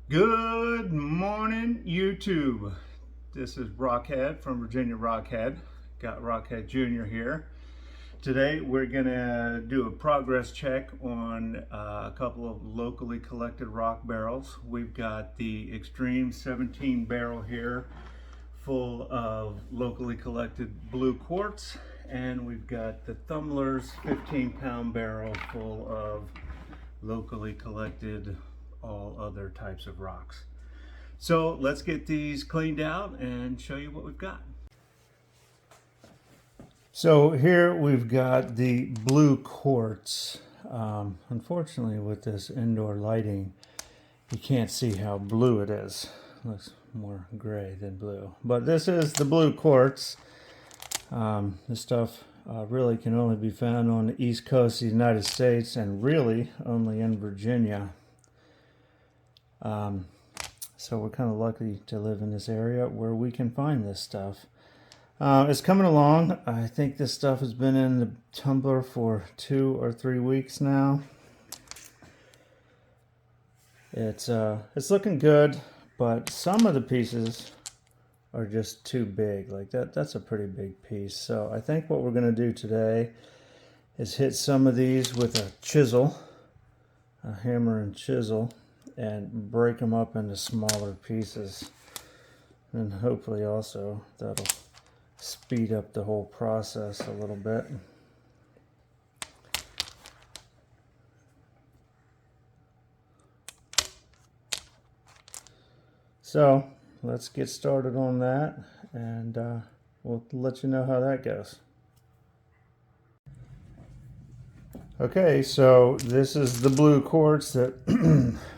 Good morning, YouTube. This is Rockhead from Virginia Rockhead. Got Rockhead Jr. here. Today we're gonna do a progress check on a couple of locally collected rock barrels. We've got the Extreme 17 barrel here full of locally collected blue quartz, and we've got the Thumblers 15-pound barrel full of locally collected all other types of rocks. So let's get these cleaned out and show you what we've got. So here we've got the blue quartz. Unfortunately, with this indoor lighting, you can't see how blue it is. It looks more gray than blue. But this is the blue quartz. This stuff really can only be found on the east coast of the United States, and really only in Virginia. So we're kind of lucky to live in this area where we can find this stuff. It's coming along. I think this stuff has been in the tumbler for 2 or 3 weeks now. It's looking good, but some of the pieces are just too big. Like that's a pretty big piece. So I think what we're going to do today is hit some of these with a chisel, a hammer and chisel, and break them up into smaller pieces. And hopefully also that'll speed up the whole process a little bit. So let's get started on that, and we'll let you know how that goes. Okay, so this is the blue quartz that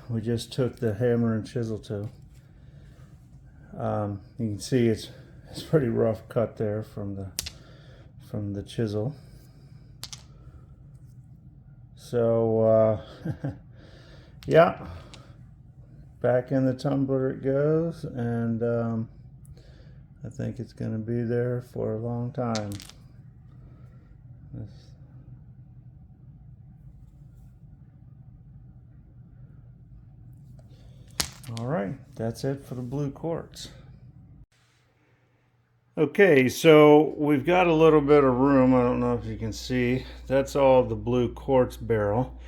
we just took the hammer and chisel to. You can see it's pretty rough cut there from the chisel. So yeah, back in the tumbler it goes, and I think it's going to be there for a long time. All right, that's it for the blue quartz. Okay, so we've got a little bit of room. I don't know if you can see. That's all the blue quartz barrel.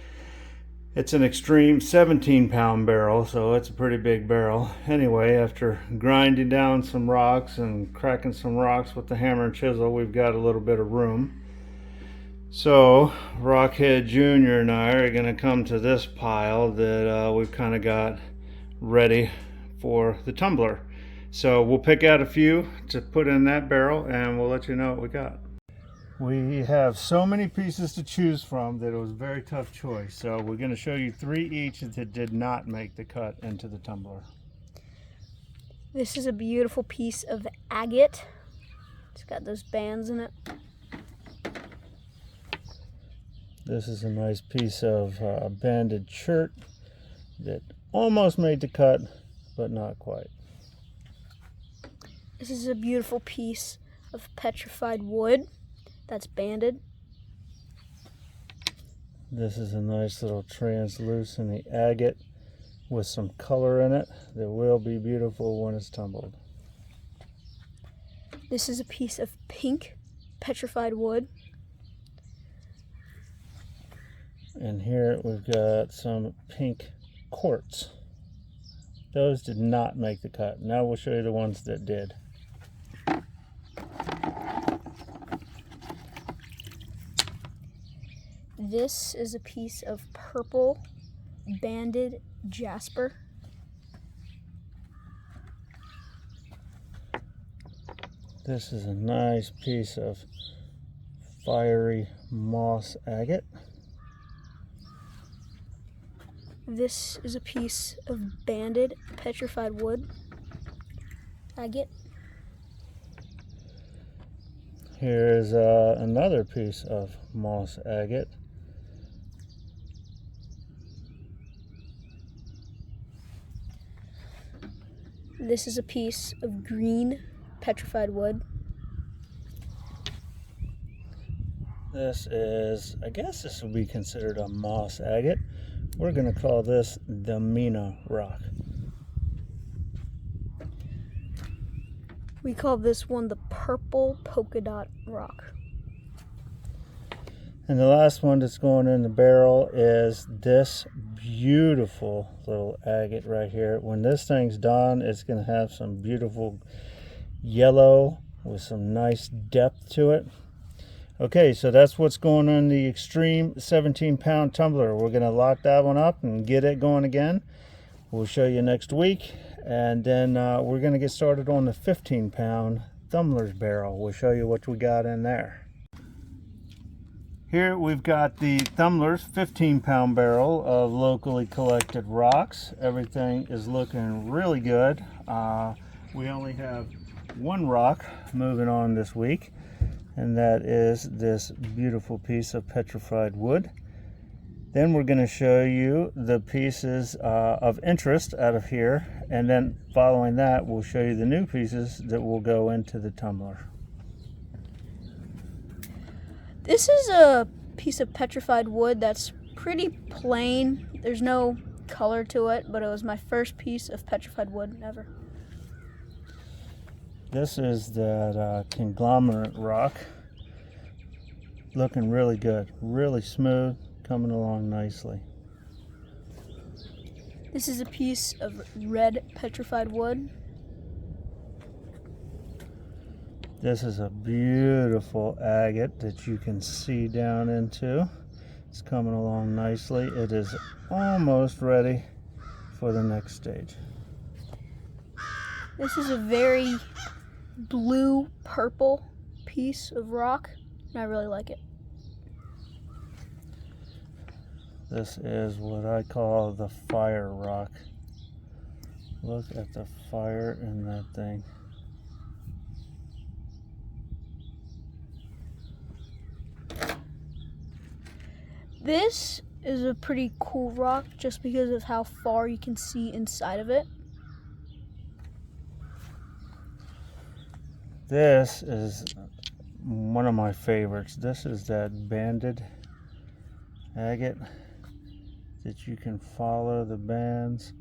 It's an Extreme 17-pound barrel, so it's a pretty big barrel. Anyway, after grinding down some rocks and cracking some rocks with the hammer and chisel, we've got a little bit of room. So Rockhead Jr. and I are going to come to this pile that we've kind of got ready for the tumbler. So we'll pick out a few to put in that barrel, and we'll let you know what we got. We have so many pieces to choose from that it was a very tough choice. So we're going to show you 3 each that did not make the cut into the tumbler. This is a beautiful piece of agate. It's got those bands in it. This is a nice piece of banded shirt that almost made the cut, but not quite. This is a beautiful piece of petrified wood that's banded. This is a nice little translucent agate with some color in it that will be beautiful when it's tumbled. This is a piece of pink petrified wood. And here we've got some pink quartz. Those did not make the cut. Now we'll show you the ones that did. This is a piece of purple banded jasper. This is a nice piece of fiery moss agate. This is a piece of banded petrified wood agate. Here's another piece of moss agate. This is a piece of green petrified wood. This is, I guess this would be considered a moss agate. We're going to call this the Mina rock. We call this one the purple polka dot rock. And the last one that's going in the barrel is this beautiful little agate right here. When this thing's done, it's going to have some beautiful yellow with some nice depth to it. Okay, so that's what's going on the Extreme 17-pound tumbler. We're going to lock that one up and get it going again. We'll show you next week. And then we're going to get started on the 15-pound Thumlers barrel. We'll show you what we got in there. Here we've got the Thumblers 15-pound barrel of locally collected rocks. Everything is looking really good. We only have one rock moving on this week, and that is this beautiful piece of petrified wood. Then we're going to show you the pieces of interest out of here, and then following that we'll show you the new pieces that will go into the tumbler. This is a piece of petrified wood that's pretty plain. There's no color to it, but it was my first piece of petrified wood ever. This is that conglomerate rock. Looking really good, really smooth, coming along nicely. This is a piece of red petrified wood. This is a beautiful agate that you can see down into. It's coming along nicely. It is almost ready for the next stage. This is a very blue-purple piece of rock, and I really like it. This is what I call the fire rock. Look at the fire in that thing. This is a pretty cool rock just because of how far you can see inside of it. This is one of my favorites. This is that banded agate that you can follow the bands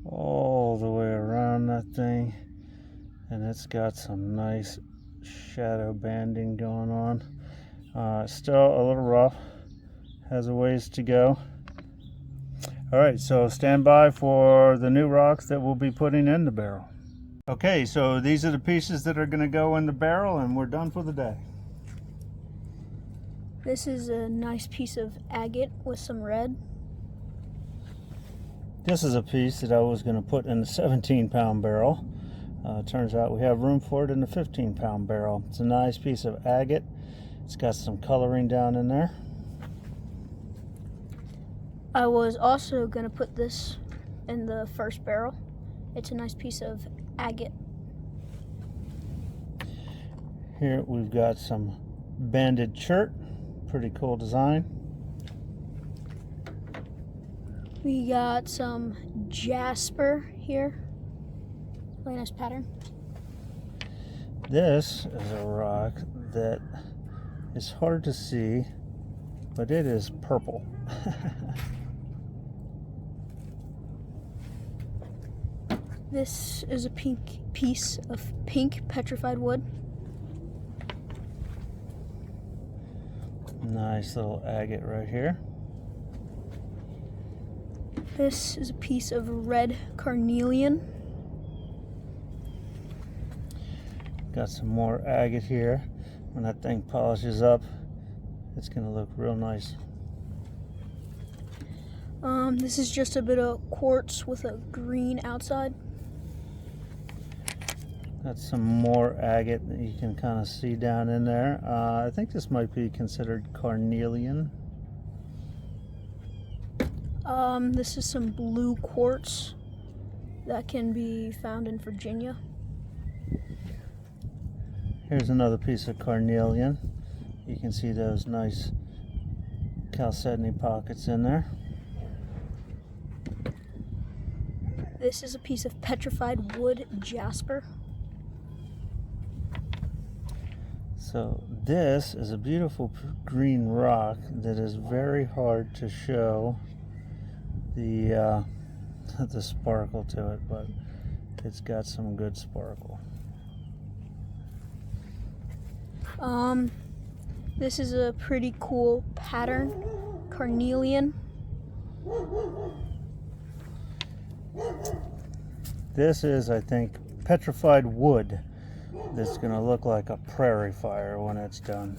all the way around that thing, and it's got some nice shadow banding going on. Still a little rough, has a ways to go. All right, so stand by for the new rocks that we'll be putting in the barrel. Okay, so these are the pieces that are going to go in the barrel, and we're done for the day. This is a nice piece of agate with some red. This is a piece that I was going to put in the 17-pound barrel. Turns out we have room for it in the 15-pound barrel. It's a nice piece of agate. It's got some coloring down in there. I was also going to put this in the first barrel. It's a nice piece of agate. Here we've got some banded chert. Pretty cool design. We got some jasper here. Really nice pattern. This is a rock that is hard to see, but it is purple. This is a pink piece of pink petrified wood. Nice little agate right here. This is a piece of red carnelian. Got some more agate here. When that thing polishes up, it's going to look real nice. This is just a bit of quartz with a green outside. Got some more agate that you can kind of see down in there. I think this might be considered carnelian. This is some blue quartz that can be found in Virginia. Here's another piece of carnelian. You can see those nice chalcedony pockets in there. This is a piece of petrified wood jasper. So this is a beautiful green rock that is very hard to show the sparkle to it, but it's got some good sparkle. This is a pretty cool pattern, carnelian. This is, I think, petrified wood. This is going to look like a prairie fire when it's done.